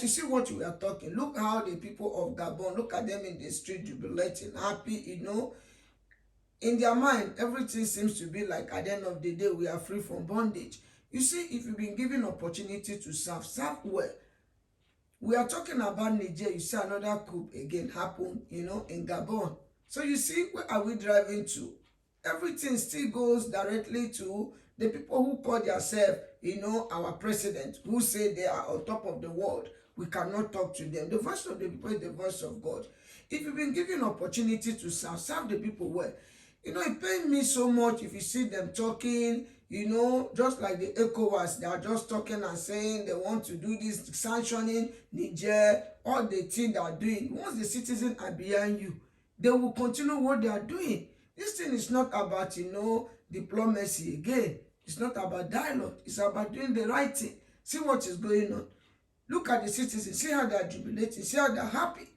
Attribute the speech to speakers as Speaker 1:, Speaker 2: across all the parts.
Speaker 1: you see what we are talking. Look how the people of Gabon, look at them in the street jubilating, happy, in their mind, everything seems to be like at the end of the day, we are free from bondage. You see, if you've been given opportunity to serve well. We are talking about Niger. You see another coup again happen, in Gabon. So you see, where are we driving to? Everything still goes directly to the people who call themselves, our president, who say they are on top of the world. We cannot talk to them. The voice of the people is the voice of God. If you've been given opportunity to serve the people well. It pains me so much if you see them talking, just like the ECOWAS, they are just talking and saying they want to do this, sanctioning Niger, all the things they are doing. Once the citizens are behind you, they will continue what they are doing. This thing is not about, diplomacy again. It's not about dialogue. It's about doing the right thing. See what is going on. Look at the citizens. See how they are jubilating. See how they are happy.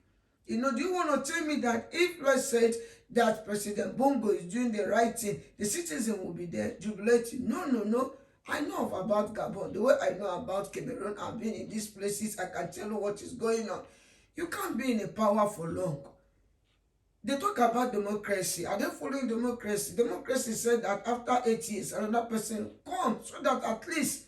Speaker 1: Do you want to tell me that if, let's say, that President Bongo is doing the right thing, the citizen will be there jubilating? No. I know about Gabon. The way I know about Cameroon, I've been in these places. I can tell you what is going on. You can't be in a power for long. They talk about democracy. Are they following democracy? Democracy said that after 8 years, another person comes so that at least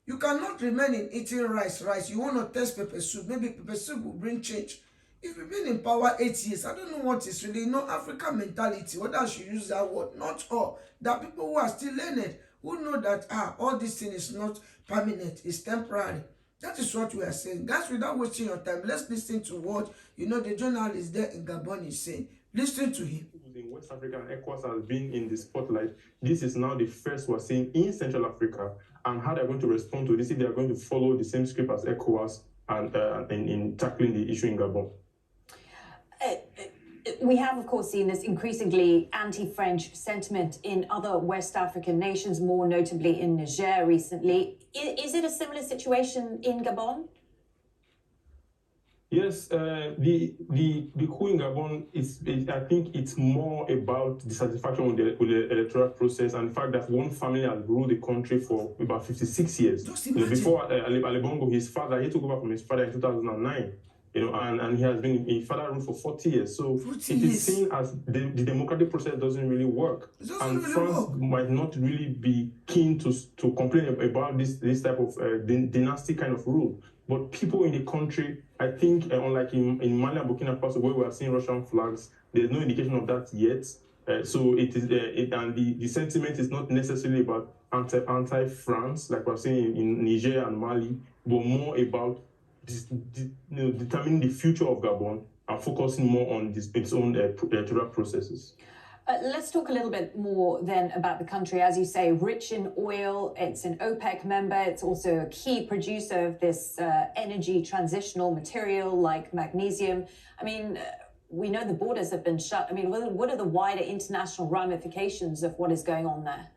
Speaker 1: you cannot remain in eating rice. You want to test pepper soup. Maybe pepper soup will bring change. If you've been in power 8 years, I don't know what is really African mentality, whether I should use that word, not all. There are people who are still learned, who know that all this thing is not permanent, it's temporary. That is what we are saying. Guys, without wasting your time, let's listen to what the journalist there in Gabon is saying. Listen to him.
Speaker 2: In West Africa, and ECOWAS has been in the spotlight. This is now the first we're seeing in Central Africa, and how they're going to respond to this, if they're going to follow the same script as ECOWAS and in tackling the issue in Gabon.
Speaker 3: We have, of course, seen this increasingly anti-French sentiment in other West African nations, more notably in Niger recently. Is it a similar situation in Gabon?
Speaker 2: Yes, the coup in Gabon I think it's more about dissatisfaction with the electoral process and the fact that one family has ruled the country for about 56 years. Before Ali Bongo, his father, he took over from his father in 2009. And he has been in father rule for 40 years. So 40 it is seen as the democratic process doesn't really work. And France might not really be keen to complain about this type of dynasty kind of rule. But people in the country, I think, unlike in Mali and Burkina Faso, where we are seeing Russian flags, there's no indication of that yet. So it is, and the sentiment is not necessarily about anti-France, like we're seeing in Niger and Mali, but more about determining the future of Gabon and focusing more on its own electoral processes.
Speaker 3: Let's talk a little bit more then about the country. As you say, rich in oil, it's an OPEC member, it's also a key producer of this energy transitional material like magnesium. I mean, we know the borders have been shut. I mean, what are the wider international ramifications of what is going on there?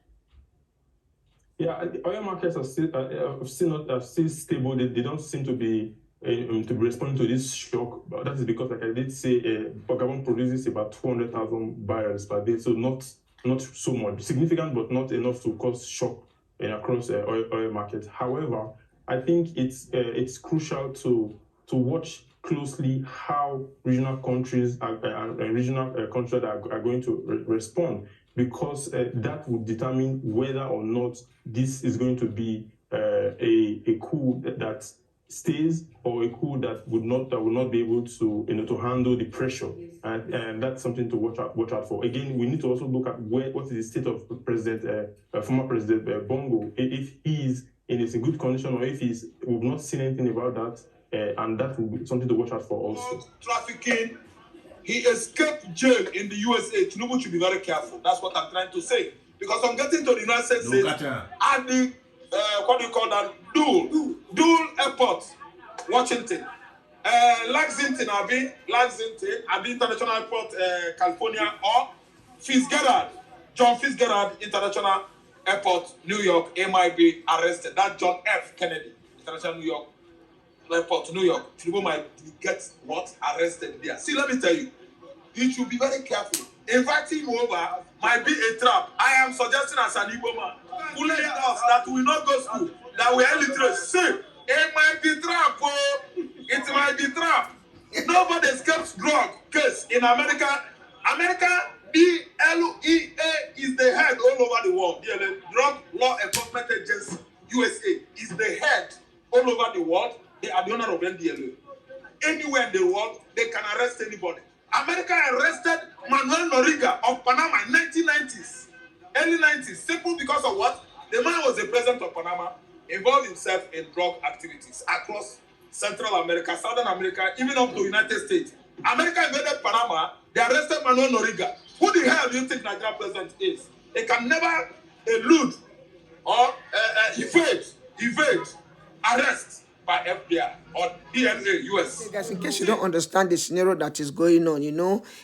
Speaker 2: Yeah, the oil markets are still stable. They don't seem to be responding to this shock. That is because, like I did say, Gabon produces about 200,000 barrels per day, so not so much. Significant, but not enough to cause shock across oil markets. However, I think it's crucial to watch closely how regional countries and regional countries are going to respond, because that would determine whether or not this is going to be a coup that stays or a coup that will not be able to to handle the pressure, and that's something to watch out for. Again, we need to also look at what is the state of former President Bongo, if he is in a good condition or if we've not seen anything about that, and that will be something to watch out for also.
Speaker 4: Trafficking. He escaped jail in the USA. Tinubu should be very careful. That's what I'm trying to say. Because I'm getting to the United States at the, what do you call that? Dual Airport, Washington. Lexington, International Airport, California, or John Fitzgerald International Airport, New York, MIB, arrested. That's John F. Kennedy International New York Airport, New York. Tinubu might get arrested there. See, let me tell you, you should be very careful. Inviting him over might be a trap. I am suggesting as an Igbo man, pulling us that we not go school, that we are illiterate. See, it might be trap. Nobody escapes drug case in America. America, DLEA is the head all over the world. The Drug Law Enforcement Agency, USA, is the head all over the world. They are the owner of NDLA. Anywhere in the world, they can arrest anybody. America arrested Manuel Noriega of Panama in 1990s, early 90s, simply because of what? The man was the president of Panama, involved himself in drug activities across Central America, Southern America, even up to United States. America invaded Panama, they arrested Manuel Noriega. Who the hell do you think Nigerian president is? They can never elude or evade arrest by FBI or DNA US.
Speaker 1: Guys, in case you don't understand the scenario that is going on,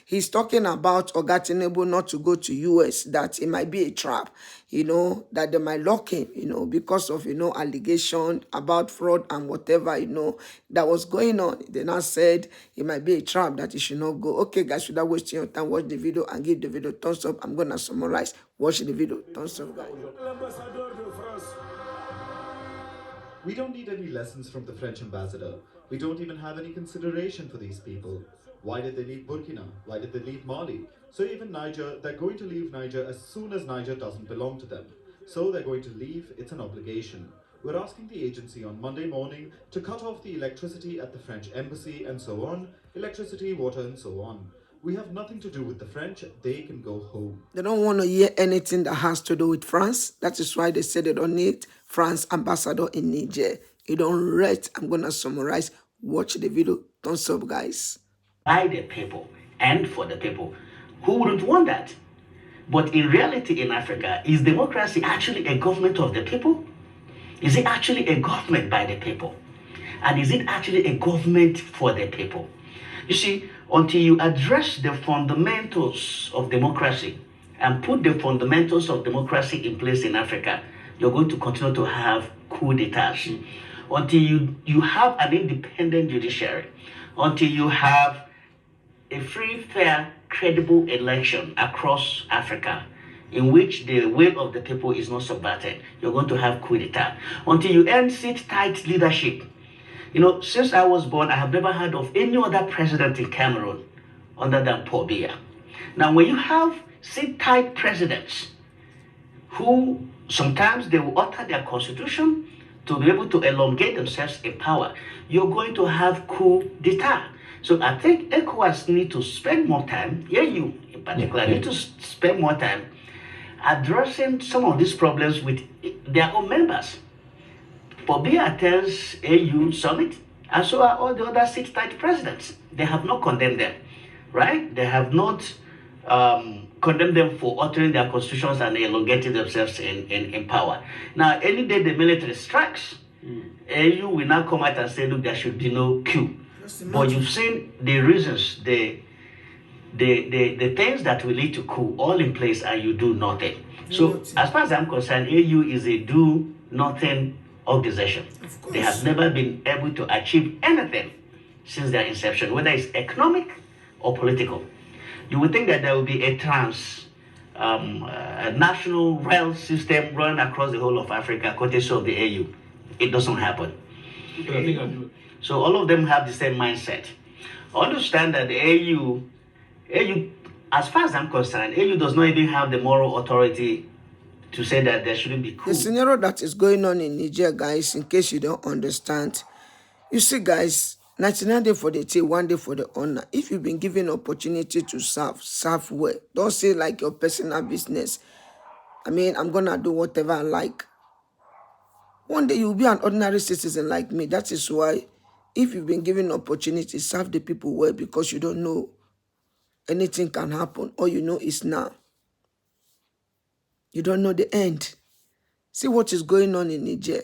Speaker 1: he's talking about Ogatinebo not to go to US, that it might be a trap, that they might lock him, because of, allegation about fraud and whatever, that was going on. They now said it might be a trap, that he should not go. Okay, guys, without wasting your time, watch the video and give the video thumbs up. I'm going to summarize. Watch the video. Thumbs up, guys.
Speaker 5: We don't need any lessons from the French ambassador. We don't even have any consideration for these people. Why did they leave Burkina? Why did they leave Mali? So even Niger, they're going to leave Niger as soon as Niger doesn't belong to them. So they're going to leave, it's an obligation. We're asking the agency on Monday morning to cut off the electricity at the French embassy and so on, electricity, water and so on. We have nothing to do with the French, they can go home.
Speaker 1: They don't want to hear anything that has to do with France. That is why they said they don't need France ambassador in Niger. You don't read. I'm going to summarize. Watch the video. Thumbs up, guys.
Speaker 6: By the people and for the people. Who wouldn't want that? But in reality in Africa, is democracy actually a government of the people? Is it actually a government by the people? And is it actually a government for the people? You see, until you address the fundamentals of democracy and put the fundamentals of democracy in place in Africa, you're going to continue to have coup d'etats. Until you have an independent judiciary, until you have a free, fair, credible election across Africa in which the will of the people is not subverted, you're going to have coup d'etat. Until you end sit-tight leadership. Since I was born, I have never heard of any other president in Cameroon other than Paul Biya. Now, when you have sit-tight presidents who sometimes they will alter their constitution to be able to elongate themselves in power, you're going to have coup d'etat. So I think ECOWAS need to spend more time, you in particular, need to spend more time addressing some of these problems with their own members. Paul Biya attends AU summit, and so are all the other sit-tight presidents. They have not condemned them, right? They have not condemned them for altering their constitutions and elongating themselves in power. Now, any day the military strikes, AU will now come out and say, look, there should be no coup. But you've seen the reasons, the things that will lead to coup all in place, and you do nothing. So, as far as I'm concerned, AU is a do-nothing organization. They have never been able to achieve anything since their inception, whether it's economic or political. You would think that there will be a national rail system running across the whole of Africa, courtesy of the AU. It doesn't happen. So all of them have the same mindset. Understand that the AU, as far as I'm concerned, AU does not even have the moral authority to say that there shouldn't be coup.
Speaker 1: The scenario that is going on in Niger, guys, in case you don't understand, you see, guys, 99 days for the tea, 1 day for the honor. If you've been given opportunity to serve well. Don't say like your personal business. I'm gonna do whatever I like. One day you'll be an ordinary citizen like me. That is why, if you've been given opportunity, serve the people well, because you don't know anything can happen. All you know is now. You don't know the end. See what is going on in Niger.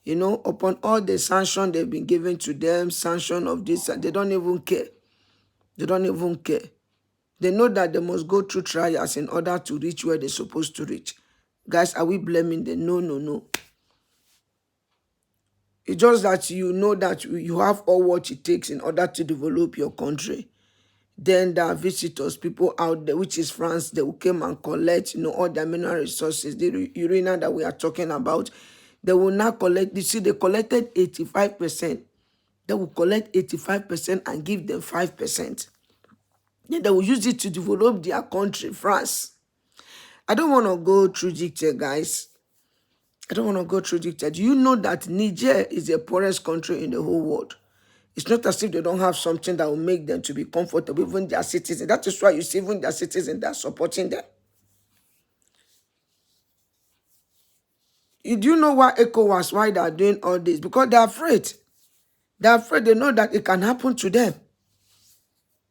Speaker 1: Upon all the sanction they've been given to them, sanction of this, they don't even care. They don't even care. They know that they must go through trials in order to reach where they're supposed to reach. Guys, are we blaming them? No. It's just that you know that you have all what it takes in order to develop your country. Then there are visitors, people out there, which is France, they will come and collect, all the mineral resources, the uranium that we are talking about. They will now collect, you see, they collected 85%. They will collect 85% and give them 5%. Then they will use it to develop their country, France. I don't want to go through detail, guys. I don't want to go through detail. Do you know that Niger is the poorest country in the whole world? It's not as if they don't have something that will make them to be comfortable, even their citizens. That is why you see even their citizens that are supporting them. Do you know why ECOWAS, why they are doing all this? Because they are afraid. They are afraid. They know that it can happen to them.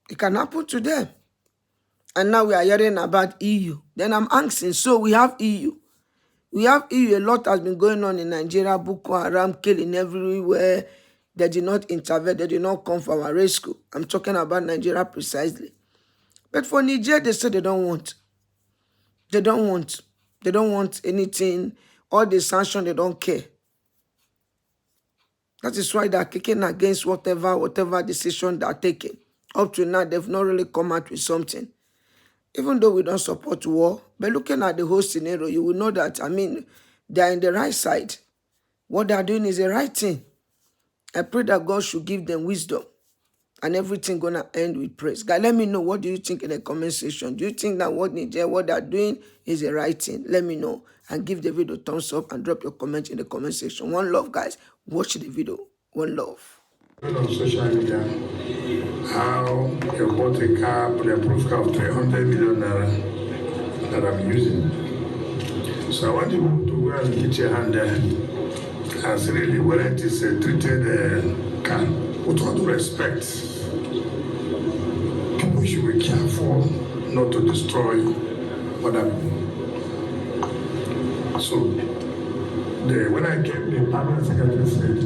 Speaker 1: It can happen to them. And now we are hearing about EU. Then I'm asking, so we have EU. We have EU. A lot has been going on in Nigeria, Boko Haram, killing everywhere. They did not intervene. They did not come for our rescue. I'm talking about Nigeria precisely. But for Niger, they say they don't want. They don't want. They don't want anything. All the sanctions, they don't care. That is why they are kicking against whatever decision they are taking. Up to now, they've not really come out with something. Even though we don't support war, but looking at the whole scenario, you will know that, they are in the right side. What they are doing is the right thing. I pray that God should give them wisdom and everything going to end with praise. Guys, let me know, what do you think in the comment section? Do you think that what they are doing is the right thing? Let me know and give the video a thumbs up and drop your comment in the comment section. One love, guys. Watch the video. One love.
Speaker 7: On social media, how you bought a car, bulletproof car of 300 million naira that I'm using. So I want you to go and get your hand there and see really whether it is a treated car. With all due respect, people should be careful not to destroy other people. So when I came, the permanent secretary said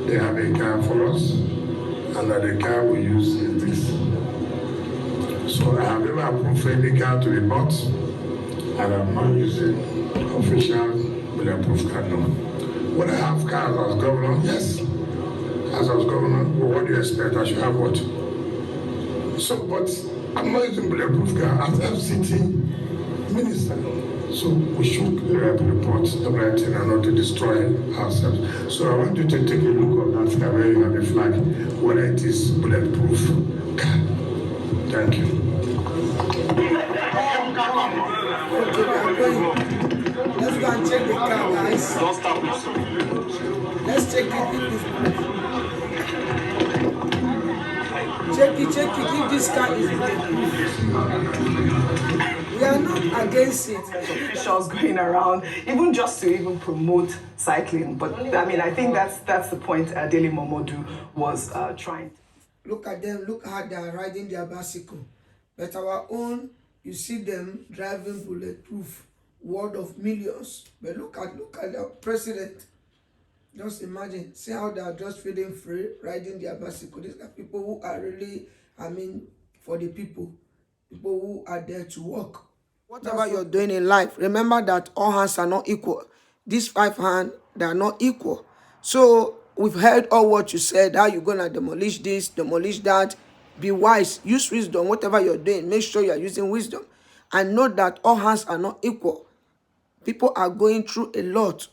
Speaker 7: they have a car for us and that the car we use is this. So I have never approved any car to be bought and I'm not using official bulletproof car now. When I have cars as governor, yes. As I was governor, well, what do you expect? I should have what? So, but I'm not using bulletproof car as FCT minister. So we should report everything and not to destroy ourselves. So I want you to take a look at that car where you have a flag, whether it is bulletproof car. Thank you.
Speaker 1: Let's go and check the car, guys.
Speaker 4: Don't stop me.
Speaker 1: Let's check it. Check it if this car is bulletproof. We are not against it.
Speaker 8: Officials going around, even just to even promote cycling. But I mean, I think that's the point Dele Momodu was trying.
Speaker 1: Look at them, look how they are riding their bicycle. But our own, you see them driving bulletproof, worth of millions. But look at the president. Just imagine, see how they are just feeling free, riding their bicycle. These are people who are really, for the people who are there to work. Whatever you're doing in life, remember that all hands are not equal. These 5 hands, they are not equal. So we've heard all what you said, how you're going to demolish this, demolish that. Be wise, use wisdom. Whatever you're doing, make sure you're using wisdom. And know that all hands are not equal. People are going through a lot.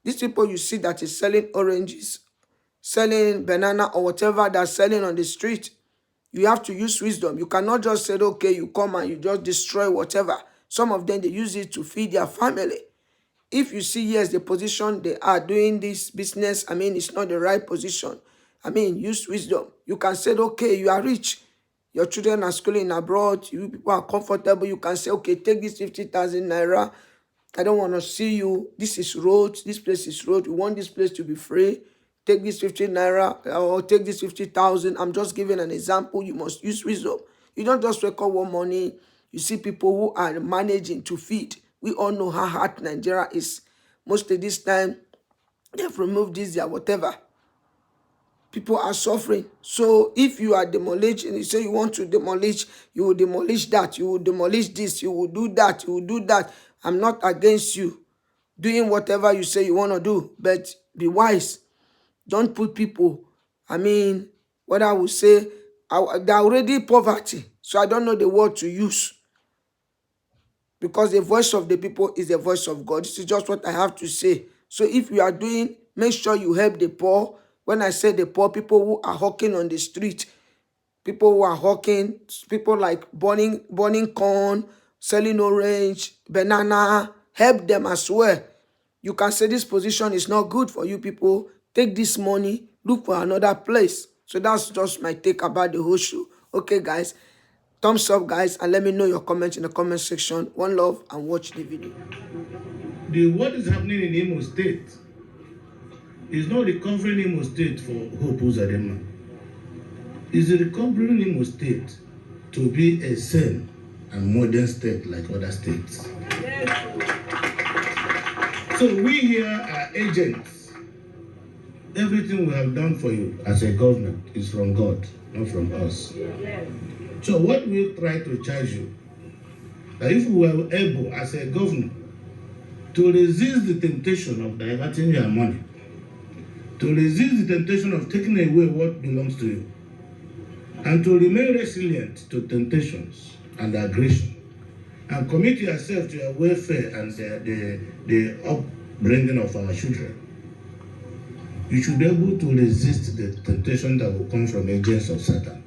Speaker 1: These people you see that is selling oranges, selling banana or whatever they're selling on the street, you have to use wisdom. You cannot just say, okay, you come and you just destroy whatever. Some of them, they use it to feed their family. If you see, yes, the position they are doing this business, it's not the right position. Use wisdom. You can say, okay, you are rich. Your children are schooling abroad. You people are comfortable. You can say, okay, take this 50,000 naira. I don't want to see you. This is road. This place is road. We want this place to be free. Take this 50 naira or take this 50,000. I'm just giving an example. You must use wisdom. You don't just wake up one morning. You see people who are managing to feed. We all know how hard Nigeria is. Mostly this time, they've removed this, whatever. People are suffering. So if you are demolishing, you say you want to demolish, you will demolish that, you will demolish this, you will do that, you will do that. I'm not against you doing whatever you say you want to do, but be wise. Don't put people, what I would say, they're already poverty. So I don't know the word to use. Because the voice of the people is the voice of God. This is just what I have to say. So if you are doing, make sure you help the poor, When I say the poor, people who are hawking on the street, people who are hawking, people like burning corn, selling orange, banana, help them as well. You can say this position is not good for you people. Take this money, look for another place. So that's just my take about the whole show. Okay, guys. Thumbs up, guys, and let me know your comments in the comment section. One love and watch the video.
Speaker 9: What is happening in Imo State is not recovering Imo State for Hope Uzodinma. It's recovering Imo State to be a sane and modern state like other states. So we here are agents. Everything we have done for you as a government is from God, not from us. So what we try to charge you, that if we were able as a government to resist the temptation of diverting your money, to resist the temptation of taking away what belongs to you, and to remain resilient to temptations and aggression, and commit yourself to your welfare and the upbringing of our children, you should be able to resist the temptation that will come from agents of Satan.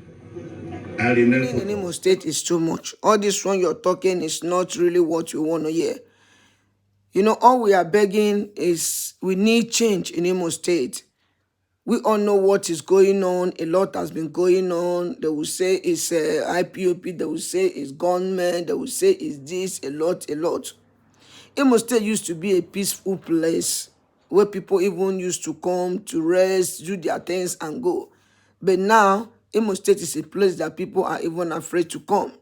Speaker 9: And remember,
Speaker 1: in Imo State is too much. All this one you're talking is not really what you want to hear. You know, all we are begging is we need change in Imo State. We all know what is going on. A lot has been going on. They will say it's IPOP. They will say it's gunmen. They will say it's this, a lot. Imo State used to be a peaceful place where people even used to come to rest, do their things and go. But now, Imo State is a place that people are even afraid to come.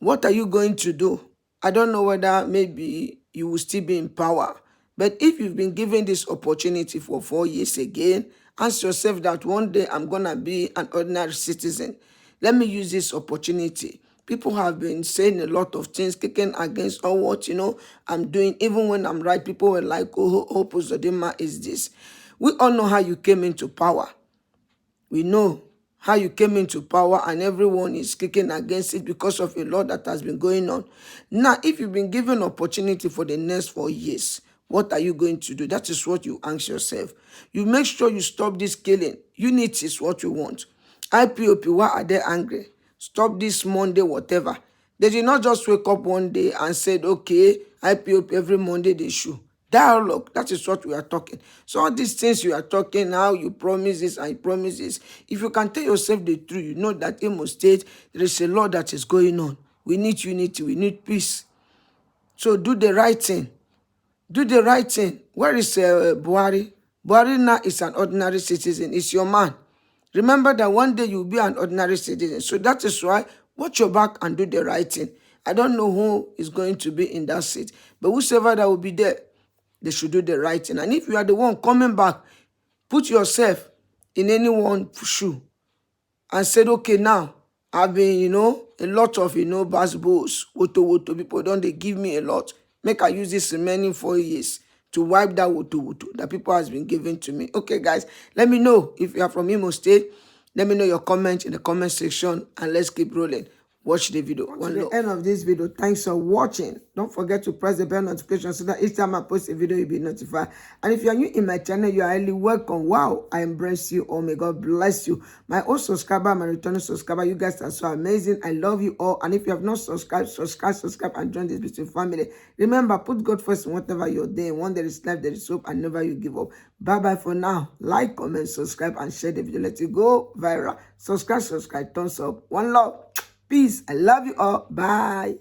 Speaker 1: What are you going to do? I don't know whether maybe you will still be in power. But if you've been given this opportunity for 4 years again, ask yourself that one day I'm going to be an ordinary citizen. Let me use this opportunity. People have been saying a lot of things, kicking against all what, I'm doing. Even when I'm right, people were like, oh, Hope Uzodinma is this. We all know how you came into power. We know how you came into power, and everyone is kicking against it because of a lot that has been going on. Now, if you've been given opportunity for the next 4 years, what are you going to do? That is what you ask yourself. You make sure you stop this killing. Unity is what you want. IPOP, why are they angry? Stop this Monday, whatever. They did not just wake up one day and said, okay, IPOP every Monday they shoot. Dialogue, that is what we are talking. So all these things you are talking now, you promise this and you promise this. If you can tell yourself the truth, you know that Imo State, there is a lot that is going on. We need unity, we need peace. So do the right thing. Do the right thing. Where is Buhari? Buhari now is an ordinary citizen. It's your man. Remember that one day you will be an ordinary citizen. So that is why, watch your back and do the right thing. I don't know who is going to be in that seat, but whoever that will be there, they should do the right thing. And if you are the one coming back, put yourself in anyone's shoe and said, okay, now, I've been, a lot of, bass bulls, woto, people don't they give me a lot. Make I use this remaining 4 years to wipe that woto that people has been giving to me. Okay, guys, let me know if you are from Imo State. Let me know your comment in the comment section, and let's keep rolling. Watch the video. At the end of this video, thanks for watching. Don't forget to press the bell notification so that each time I post a video, you'll be notified. And if you are new in my channel, you are highly welcome. Wow, I embrace you all. May God bless you. My old subscriber, my returning subscriber, you guys are so amazing. I love you all. And if you have not subscribed, subscribe and join this beautiful family. Remember, put God first in whatever you're doing. One there is life, there is hope, and never you give up. Bye-bye for now. Like, comment, subscribe, and share the video. Let it go viral. Subscribe, thumbs up. One love. Peace. I love you all. Bye.